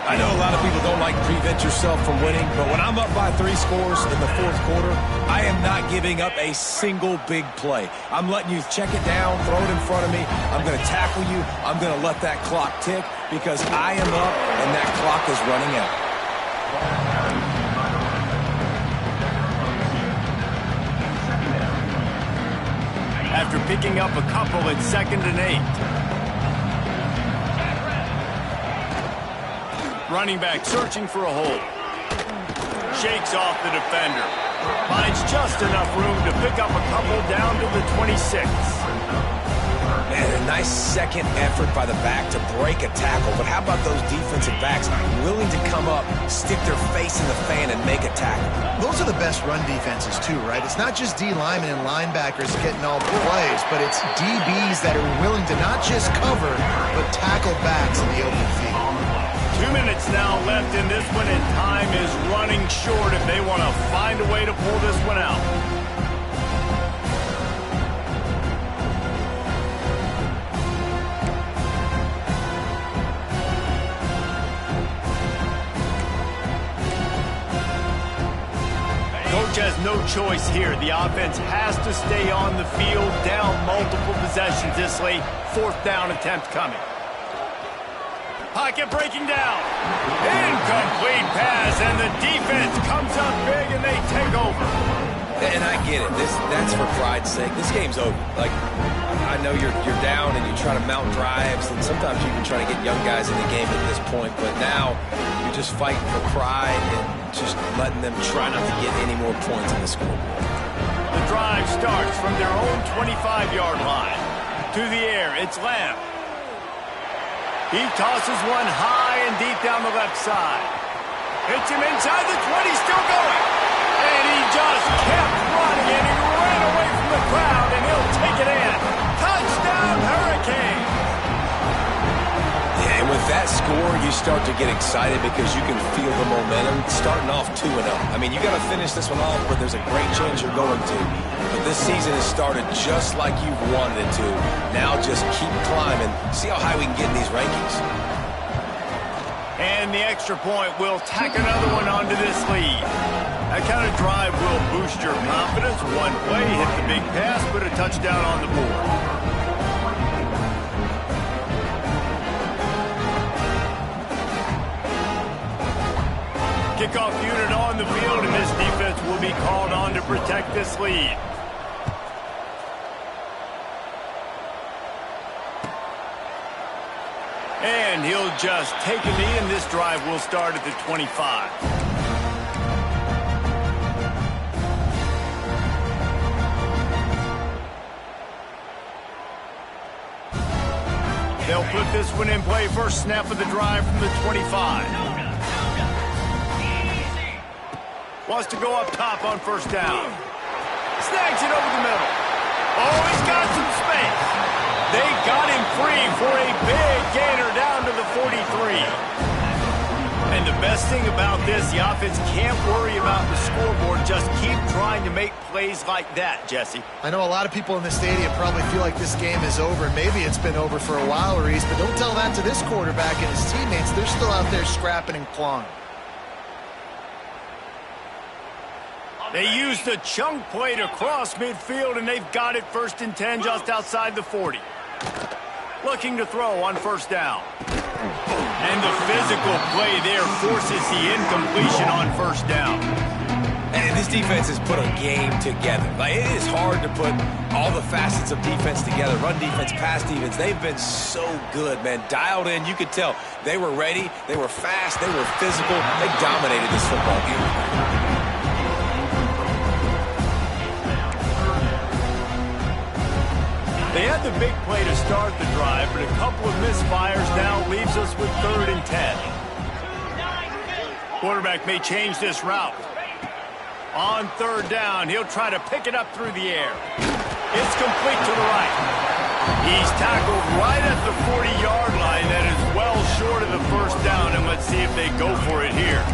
I know a lot of people don't like to prevent yourself from winning, but when I'm up by 3 scores in the fourth quarter, I am not giving up a single big play. I'm letting you check it down, throw it in front of me. I'm going to tackle you. I'm going to let that clock tick because I am up and that clock is running out. After picking up a couple, it's 2nd and 8. Running back searching for a hole. Shakes off the defender. Finds just enough room to pick up a couple down to the 26. Man, a nice second effort by the back to break a tackle. But how about those defensive backs willing to come up, stick their face in the fan, and make a tackle? Those are the best run defenses, too, right? It's not just D linemen and linebackers getting all the plays, but it's DBs that are willing to not just cover, but tackle backs in the open field. 2 minutes now left in this one, and time is running short if they want to find a way to pull this one out. Coach has no choice here. The offense has to stay on the field, down multiple possessions this late. 4th down attempt coming. Pocket breaking down. Incomplete pass, and the defense comes up big, and they take over. And I get it. That's for pride's sake. This game's over. Like, I know you're down and you try to mount drives, and sometimes you can try to get young guys in the game at this point, but now you're just fighting for pride and just letting them try not to get any more points on the scoreboard. The drive starts from their own 25-yard line. To the air, it's Lamb. He tosses one high and deep down the left side. Hits him inside the 20, still going. And he just kept running the crowd, and he'll take it in. Touchdown, Hurricane! Yeah, and with that score, you start to get excited because you can feel the momentum starting off 2-0. I mean, you got to finish this one off, but there's a great chance you're going to. But this season has started just like you've wanted it to. Now just keep climbing. See how high we can get in these rankings. And the extra point will tack another one onto this lead. That kind of drive will boost your confidence. One play, hit the big pass, put a touchdown on the board. Kickoff unit on the field, and this defense will be called on to protect this lead. And he'll just take a knee, and this drive will start at the 25. They'll put this one in play. First snap of the drive from the 25. Wants to go up top on first down. Snags it over the middle. Oh, he's got some space. They got him free for a big gainer down to the 43. And the best thing about this, the offense can't worry about the scoreboard. Just keep trying to make plays like that, Jesse. I know a lot of people in the stadium probably feel like this game is over. Maybe it's been over for a while, Reese, but don't tell that to this quarterback and his teammates. They're still out there scrapping and clawing. They used the chunk play to cross midfield, and they've got it 1st and 10 just outside the 40. Looking to throw on first down. And the physical play there forces the incompletion on first down. And this defense has put a game together. Like, it is hard to put all the facets of defense together. Run defense, pass defense. They've been so good, man. Dialed in. You could tell they were ready. They were fast. They were physical. They dominated this football game. They had the big play to start the drive, but a couple of misfires now leaves us with 3rd and 10. Quarterback may change this route. On 3rd down, he'll try to pick it up through the air. It's complete to the right. He's tackled right at the 40-yard line. That is well short of the first down, and let's see if they go for it here.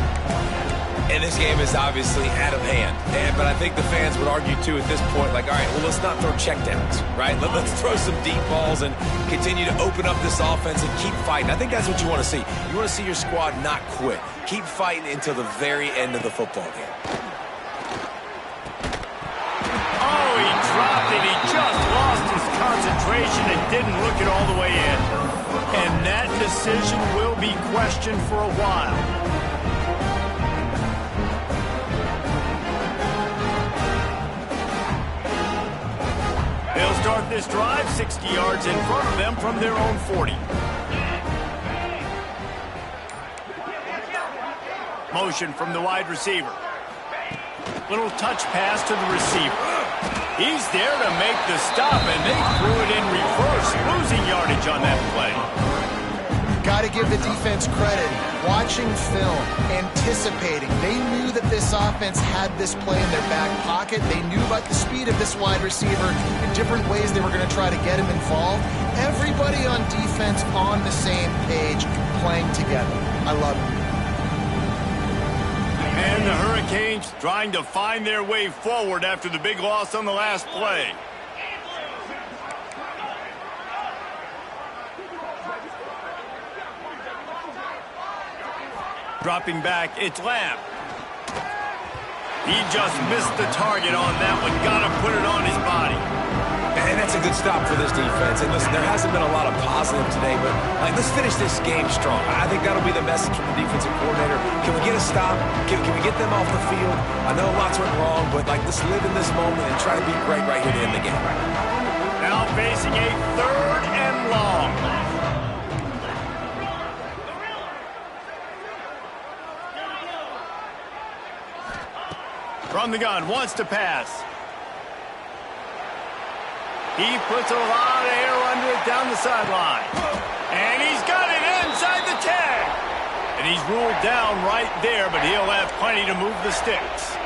And this game is obviously out of hand. But I think the fans would argue, too, at this point, like, all right, well, let's not throw checkdowns, right? Let's throw some deep balls and continue to open up this offense and keep fighting. I think that's what you want to see. You want to see your squad not quit. Keep fighting until the very end of the football game. Oh, he dropped it. He just lost his concentration and didn't look it all the way in. And that decision will be questioned for a while. They'll start this drive 60 yards in front of them from their own 40. Motion from the wide receiver. Little touch pass to the receiver. He's there to make the stop, and they threw it in reverse, losing yardage on that play. Got to give the defense credit. Watching film, anticipating. They knew that this offense had this play in their back pocket. They knew about the speed of this wide receiver and different ways they were going to try to get him involved. Everybody on defense on the same page, playing together. I love it. And the Hurricanes trying to find their way forward after the big loss on the last play. Dropping back, it's Lamb. He just missed the target on that one. Got to put it on his body. And that's a good stop for this defense. And listen, there hasn't been a lot of positive today, but let's finish this game strong. I think that'll be the message from the defensive coordinator. Can we get a stop? Can we get them off the field? I know lots went wrong, but let's live in this moment and try to be great right here to end the game. Now facing a 3rd and long. From the gun, wants to pass. He puts a lot of air under it down the sideline. And he's got it inside the 10. And he's ruled down right there, but he'll have plenty to move the sticks.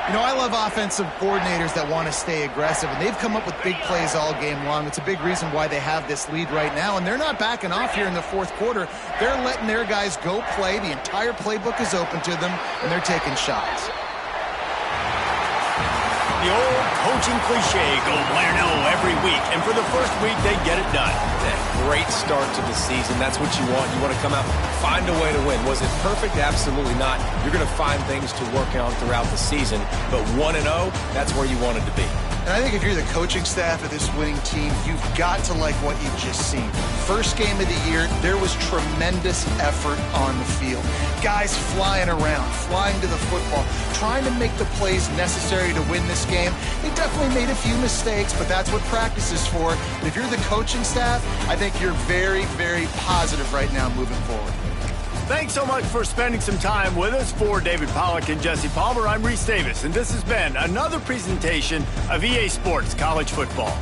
You know, I love offensive coordinators that want to stay aggressive, and they've come up with big plays all game long. It's a big reason why they have this lead right now, and they're not backing off here in the fourth quarter. They're letting their guys go play. The entire playbook is open to them, and they're taking shots. The old coaching cliche, go play or no every week, and for the first week, they get it done. Great start to the season. That's what you want. You want to come out, find a way to win. Was it perfect? Absolutely not. You're going to find things to work on throughout the season, but 1-0, that's where you wanted to be. And I think if you're the coaching staff of this winning team, you've got to like what you've just seen. First game of the year, there was tremendous effort on the field. Guys flying around, flying to the football, trying to make the plays necessary to win this game. They definitely made a few mistakes, but that's what practice is for. And if you're the coaching staff, I think you're very, very positive right now moving forward. Thanks so much for spending some time with us. For David Pollack and Jesse Palmer, I'm Reese Davis, and this has been another presentation of EA Sports College Football.